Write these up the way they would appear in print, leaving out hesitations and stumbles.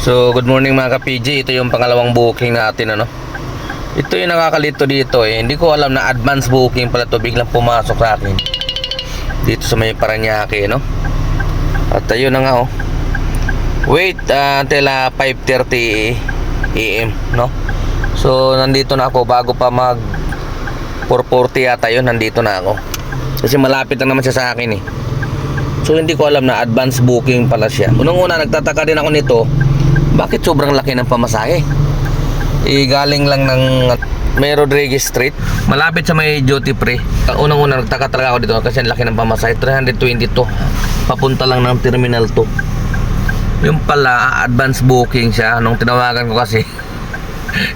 So, good morning mga ka-PG. Ito yung pangalawang booking natin, ano. Ito yung nakakalito dito eh. Hindi ko alam na advance booking pala to. Biglang pumasok sa akin dito sa may Paranaque, no. At ayun na nga, oh. Wait until 5:30 AM, no. So, nandito na ako bago pa mag 4:40 yata yun. Nandito na ako. Kasi malapit lang naman siya sa akin eh. So, hindi ko alam na advance booking pala siya. Unang-una, nagtataka din ako nito. Bakit sobrang laki ng pamasahe? Galing lang ng May Rodriguez Street, malapit sa may duty free. Unang-una nagtaka talaga ako dito kasi ang laki ng pamasahe. 322 papunta lang ng Terminal 2. Yung pala advance booking siya. Nung tinawagan ko kasi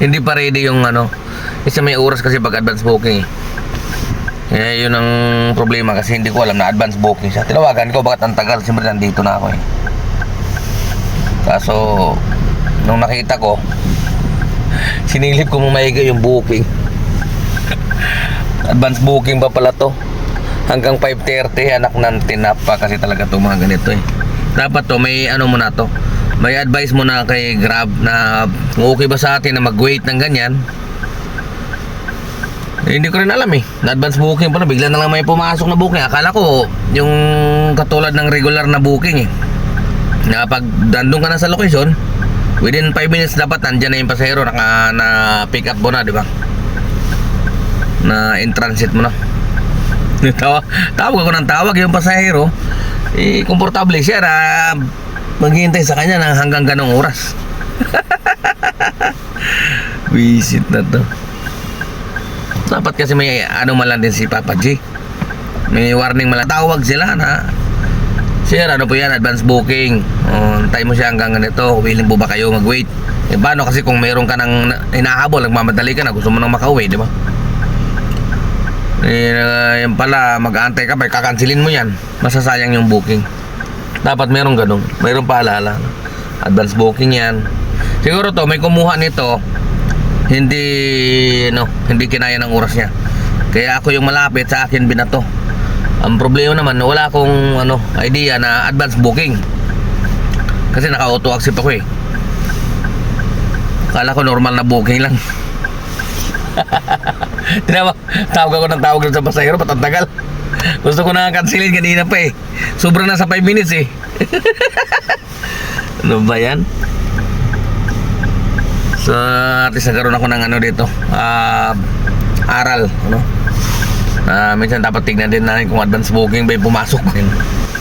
hindi pa ready yung ano. Kasi may oras kasi pag advance booking eh. Yun ang problema kasi hindi ko alam na advance booking siya. Tinawagan ko bakit ang tagal. Siyempre nandito na ako eh. Kaso nung nakita ko, sinilip ko mamahiga yung booking. Advance booking pa pala to. Hanggang 5:30 anak ng tinapa kasi talaga to mga ganito eh. Dapat to may ano muna to. May advice muna kay Grab na okay ba sa atin na mag-wait ng ganyan. Hindi ko rin alam eh. Na advance booking pala, bigla na lang may pumasok na booking. Akala ko yung katulad ng regular na booking eh. Na pag dandong ka na sa location, within 5 minutes dapat nandyan na yung pasahero na pick up mo na, di ba? Na in transit mo na. Tawag ako ng tawag yung pasahero. Komportable siya na maghihintay sa kanya ng hanggang ganong oras. Visit na to. Dapat kasi may ano man lang din si Papa G. May warning man lang. Tawag sila na, sir, ano po yan, advance booking. Antay mo siya hanggang ganito. Willing po ba kayo mag-wait? Eh, paano kasi kung meron ka ng hinahabol, nagmamadali ka na, gusto mo nang makauwi, di ba? Yan pala, mag-aantay ka, may kakansilin mo yan. Masasayang yung booking. Dapat meron ganun. Meron paalala. Advance booking yan. Siguro to, may kumuha nito. Hindi kinaya ng oras niya. Kaya ako yung malapit, sa akin binato. Ang problema naman, wala akong idea na advance booking. Kasi naka-auto accept ako eh. Akala ko normal na booking lang. Tawag ako ng tawag sa pasahero, patantagal. Gusto ko na cancelin kanina pa eh. Sobrang nasa 5 minutes eh. Ano ba yan? So, at least nagkaroon ako ng dito. Aral, minsan dapat tignan din natin kung advance booking ba yung pumasok.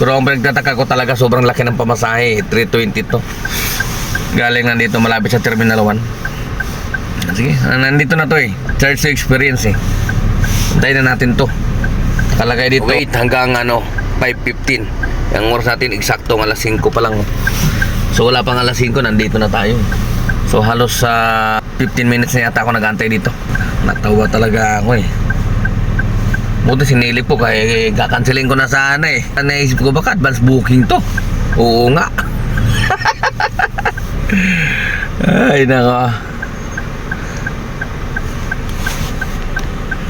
Pero ang pinagtataka ko talaga, sobrang laki ng pamasahe. 322 galing nandito malapit sa Terminal 1. Sige, nandito na to eh. Charge to experience eh. Antayin na natin to. Nakalagay dito wait hanggang 5:15. Ang oras natin eksakto alas 5 pa lang. So wala pang alas 5, nandito na tayo. So halos 15 minutes na yata ako nag-antay dito. Natawa talaga ako eh. Buti sinilip ko kaya kakancelin ko na sana eh. Naisip ko baka advance booking to. Oo nga. Ay nako.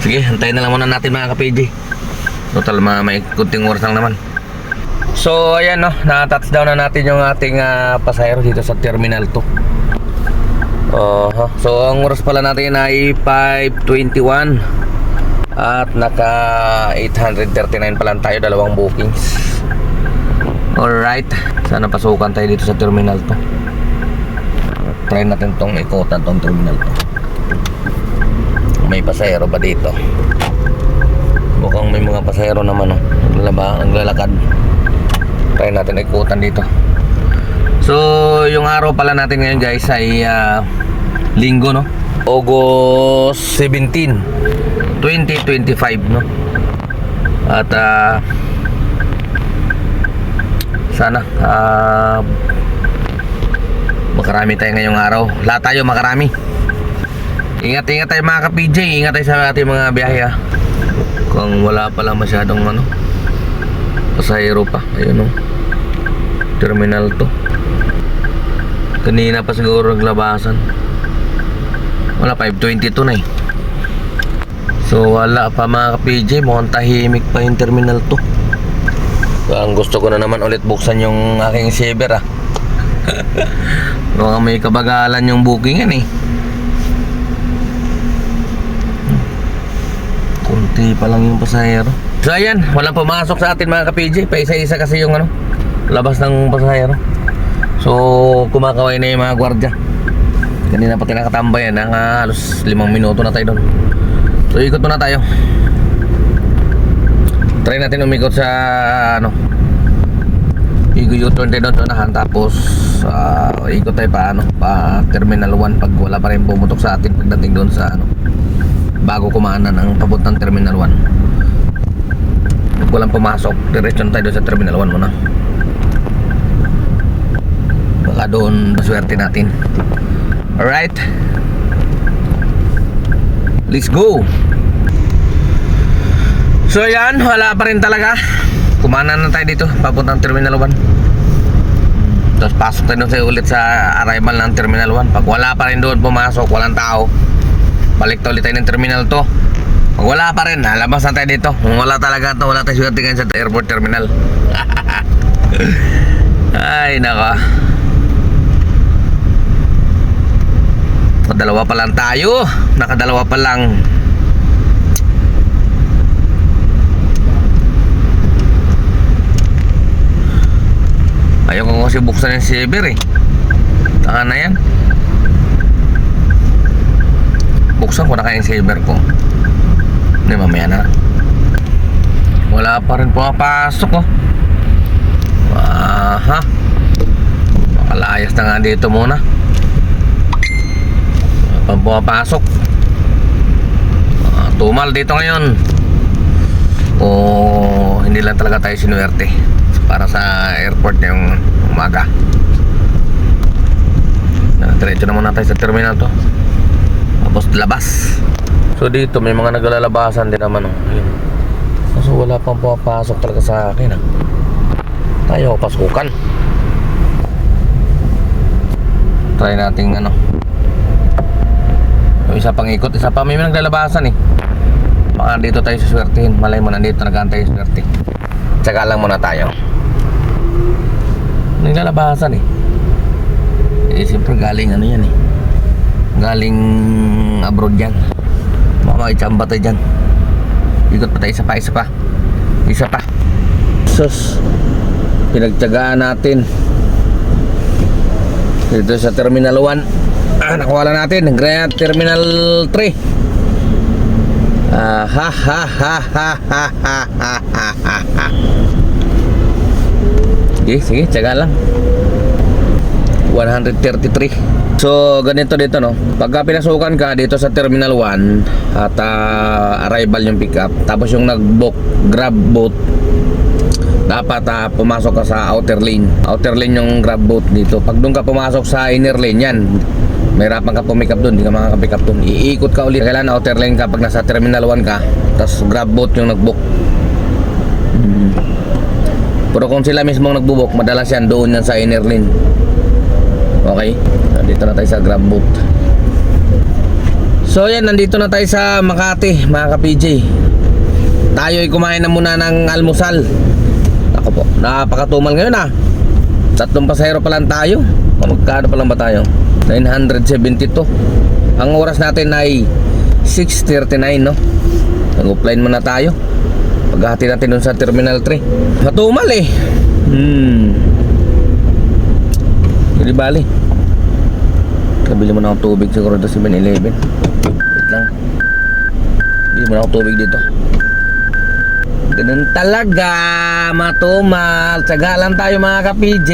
Sige, antayin na lang muna natin mga ka-PG. Total may kunting oras lang naman. So ayan na-touchdown na natin yung ating pasahero dito sa Terminal 2. So ang oras pala natin ay 5:21 at naka 839 pa lang tayo, dalawang bookings. Alright, sana pasukan tayo dito sa Terminal 2. Try natin tong ikutan tong Terminal 2. May pasahero ba dito? Mukhang may mga pasahero naman naglalakad. Try natin ikutan dito. So yung araw pala natin ngayon guys ay linggo August 17, 2025 at sana makarami tayo ngayong araw. Lahat tayo makarami. Ingat tayo mga ka-PJ. Ingat tayo sa ating mga biyahe kung wala pa lang masyadong pasahero pa. Ayun Terminal 2. Kanina pa siguro naglabasan. Wala, 5:22 na eh. So wala pa mga ka-PJ. Mukhang tahimik pa yung Terminal 2. Ang gusto ko na naman ulit buksan yung aking saver Baka may kabagalan yung booking yan eh. Kunti pa lang yung pasahero. So ayan, walang pumasok sa atin mga ka-PJ. Paisa-isa kasi yung labas ng pasahero. So kumakaway na yung mga gwardya. Kanina pa tinakatambayan ng halos 5 minuto na tayo doon. So ikot muna tayo. Try natin umikot sa U-turn tayo doon unahan. Tapos ikot tayo pa Terminal 1 pag wala pa rin pumutok sa atin pagdating doon sa bago kumanan ng papuntang Terminal 1. Pag walang pumasok, diretso na tayo doon sa Terminal 1 muna. Baka doon maswerte natin. Alright, let's go. So yan, wala pa rin talaga. Kumanan na tayo dito papuntang Terminal 1. Tapos pasok tayo doon ulit sa arrival ng Terminal 1. Pag wala pa rin doon pumasok, walang tao, balik tayo ulit tayo ng Terminal 2. Pag wala pa rin, labas na tayo dito. Kung wala talaga to, wala tayo swerte sa airport terminal. Ay naka, nakadalawa pa lang tayo. Nakadalawa pa lang. Ayaw ko kasi buksan yung saver eh. Taka na yan. Buksan ko na kaya yung saver ko. Hindi, mamaya na. Wala pa rin pumapasok oh. Aha, makalayas na nga dito muna. Wala pa pumapasok. Tumal dito ngayon. O hindi lang talaga tayo sinuwerte para sa airport yung umaga. Diretso na muna tayo sa terminal to. Tapos labas. So dito may mga naglalabasan din naman oh. Kaso wala pang pumapasok talaga sa akin ah. Tayo pasukan. Try nating yung isa pang ikot. Isa pa may naglalabasan eh. Baka dito tayo suswertihin. Malay mo nandito nag-aantay yung swerte. Tsaka lang muna tayo. Naglalabasan eh. Siyempre galing yan eh. Galing abroad yan. Baka makitsamba tayo dyan. Ikot pa tayo, isa pa. Sus, pinagtyagaan natin dito sa Terminal 1. Nakuha natin Grand Terminal 3. Sige, tyaga lang. 133. So ganito dito no. Pagka pinasukan ka dito sa Terminal 1 at arrival yung pick up, tapos yung nag-book grab boat, dapat pumasok ka sa outer lane. Outer lane yung grab boat dito. Pag doon ka pumasok sa inner lane yan, mahirapan ka pumick up doon, hindi ka makaka-pick up doon. Iikot ka ulit. Kailangan outer lane ka pag nasa Terminal 1 ka, tapos grab boat yung nag-book. Pero kung sila mismo nagbo-book, madalas yan doon yan sa inner lane. Okay, nandito na tayo sa grab boat. So yan, nandito na tayo sa Makati mga ka-PJ. Tayo ay kumain na muna ng almusal. Ako po, napakatumal ngayon 3 pasahero pa lang tayo. Magkano pa lang ba tayo? 972. Ang oras natin ay 6:39 no. Nag-offline muna tayo. Paghati natin dun sa Terminal 3. Matumal eh. Hindi bali. Kabili mo na akong tubig siguro sa 7-Eleven. Wait lang. Bili mo na akong tubig dito. Ganun talaga. Matumal. Tsaga lang tayo mga ka-PJ.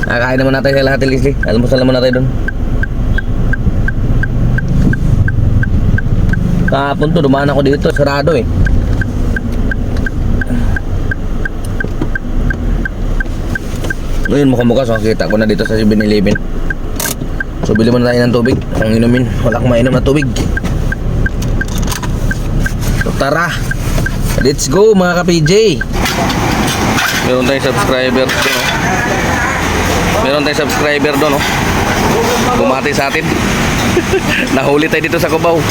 Nakain naman natin sa lahat, Leslie. Almusal naman natin doon. Kahapon to, dumaan ako dito. Sarado eh. Ngayon mukhang-mukhang so, kita ko na dito sa 7-Eleven. So bili muna tayo ng tubig. Ang inumin, wala akong mainom na tubig. So tara, let's go mga ka-PJ. Meron tayong subscriber doon Meron tayong subscriber doon bumati sa atin. Nahuli tayo dito sa Cubao.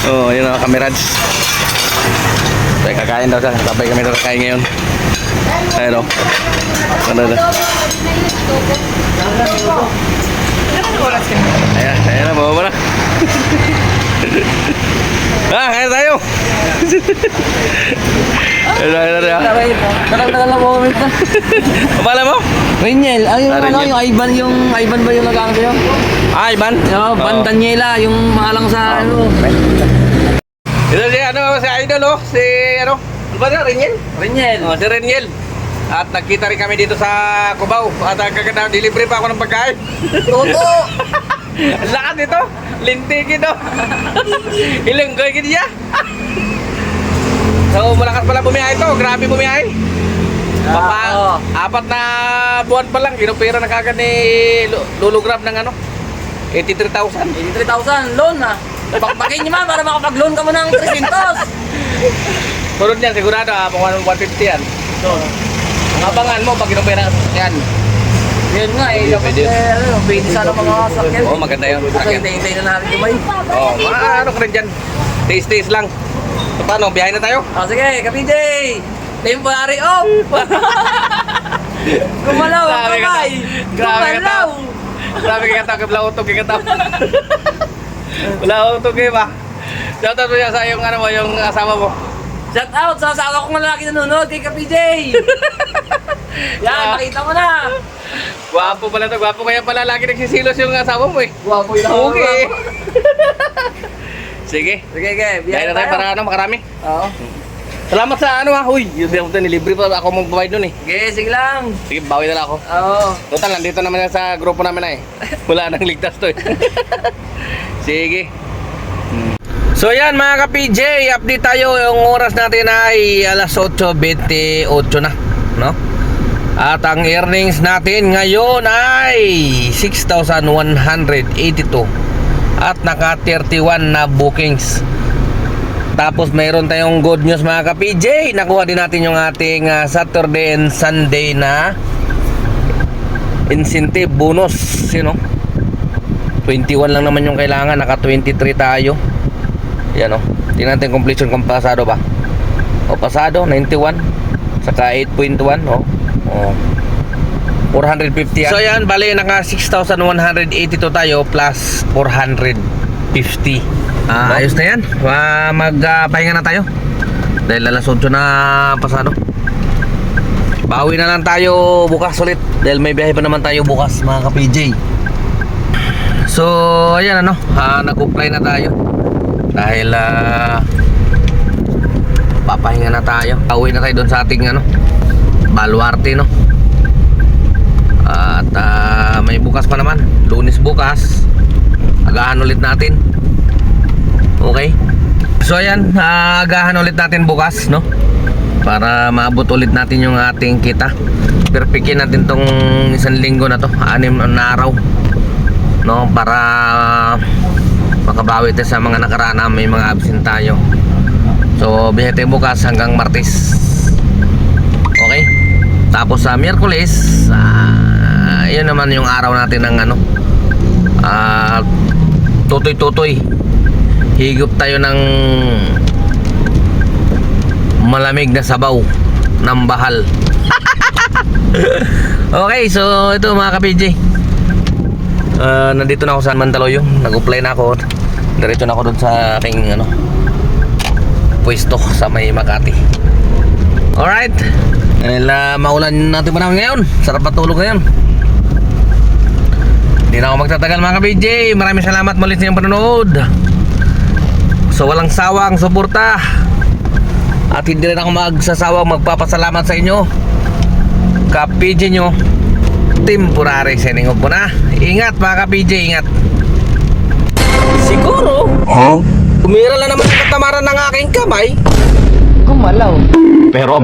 Oh, yun ang kamerad. Tayo kakain daw siya. Sabay kami daw kakain ngayon. Ayun o. Ano na? Ayan na, bawa mo na. Kaya tayo. Tagal na mo kami pa. Kapala mo? Reniel, yung Reniel. yung Ivan ba yung nag-ano sa'yo? Ivan? Yo, Van Daniela, yung maalang sa ano. Ito si si Idol oh. Si ano? Ano ba na? Reniel? Reniel. Si Reniel. At nagkita rin kami dito sa Cubao. At kaganda, delivery pa ako ng pagkain. Toto! Ang lakas nito. Lintigin oh. Ilenggoy gini niya. So malakas pala bumiyahe ito. Grabe bumiyahe. Apat na buwan pa lang. Ginupira na kagad ni Lulu Grab ng ano? 83,000. 83,000 loan na. Bakbakin niyo man para makapag-loan ka mo ng 300. Turun yan sigurado pang 150 yan. So, Abangan mo pag ginupira yan. yun nga eh. Dapat pwede sana mga sakyan. Oo, maganda yun. Kasi hintay na natin yung may. Oo, ano ka rin dyan. Taste lang. So, paano? Biyahe na tayo? Sige, Ka-PJ! Temporary off! Gumalaw ang Grabe ka kamay! ta- grabe ka ta- Gumalaw! Grabe ka tao, wala utog ka tao. Wala utog eh ba? Shoutout mo yan sa yung, ano mo, yung asawa mo. Shout out sa asawa kong lalaki nanonood kay Ka-PJ! Yan, nakita mo na! Gwapo pala to, gwapo kaya pala lagi nagsisilos yung asawa mo eh. Guwapo yun ako. Okay. Sige. Sige, Biyahe biyahe na tayo para ano, makarami. Oo. Salamat sa ano ha, huy. Yung nilibre pa ako mag-provide nun eh. Sige, sige lang. Sige, bawi na lang ako. Oo. Total, nandito naman yan sa grupo namin na eh. Wala nang ligtas to eh. Sige. So yan mga ka-PJ, update tayo. Yung oras natin ay alas 8:28 na, no? At ang earnings natin ngayon ay 6,182 at naka 31 na bookings. Tapos mayroon tayong good news mga ka-PJ. Nakuha din natin yung ating Saturday and Sunday na incentive bonus, you know? 21 lang naman yung kailangan, naka 23 tayo. Yan o. Tingnan natin completion kung pasado ba. O pasado, 91. Saka 8.1 o. 450 yan. So yan, bali naka 6,182 tayo plus 450. Ayos na yan. Magpahinga na tayo. Dahil alas 8 na pasado. Bawi na lang tayo bukas ulit. Dahil may biyahe pa naman tayo bukas mga ka-PJ. So ayan ano, nag-apply na tayo. Dahil papahinga na tayo. Pauwi na tayo doon sa ating ano, Baluarte no. At may bukas pa naman, Lunes bukas. Agahan ulit natin. Okay. So ayan, agahan ulit natin bukas no. Para maabot ulit natin yung ating kita. Perpikin natin tong isang linggo na to, 6 na araw. No, para makabawi tayo sa mga nakaraan na may mga absent tayo. So biyahe tayo bukas hanggang Martes. Okay. Tapos sa Miyerkules, yun naman yung araw natin ng ano, tutoy-tutoy. Higop tayo ng malamig na sabaw ng Bahal. Okay, so ito mga ka-PJ, nandito na ako sa Mandaluyong. Nag-apply na ako. Diretso na ako doon sa aking ano, pwesto sa may Makati. Alright. Dahil maulan natin pa naman ngayon. Sarap matulog ngayon. Hindi na ako magtatagal mga ka-PJ. Maraming salamat muli sa inyong panonood. So walang sawang suporta. At hindi rin ako magsasawang magpapasalamat sa inyo, ka-PJ nyo. Temporary sending off po na. Ingat mga ka-PJ, ingat. Siguro umira lang naman ang katamaran ng aking kamay. Gumalaw. Pero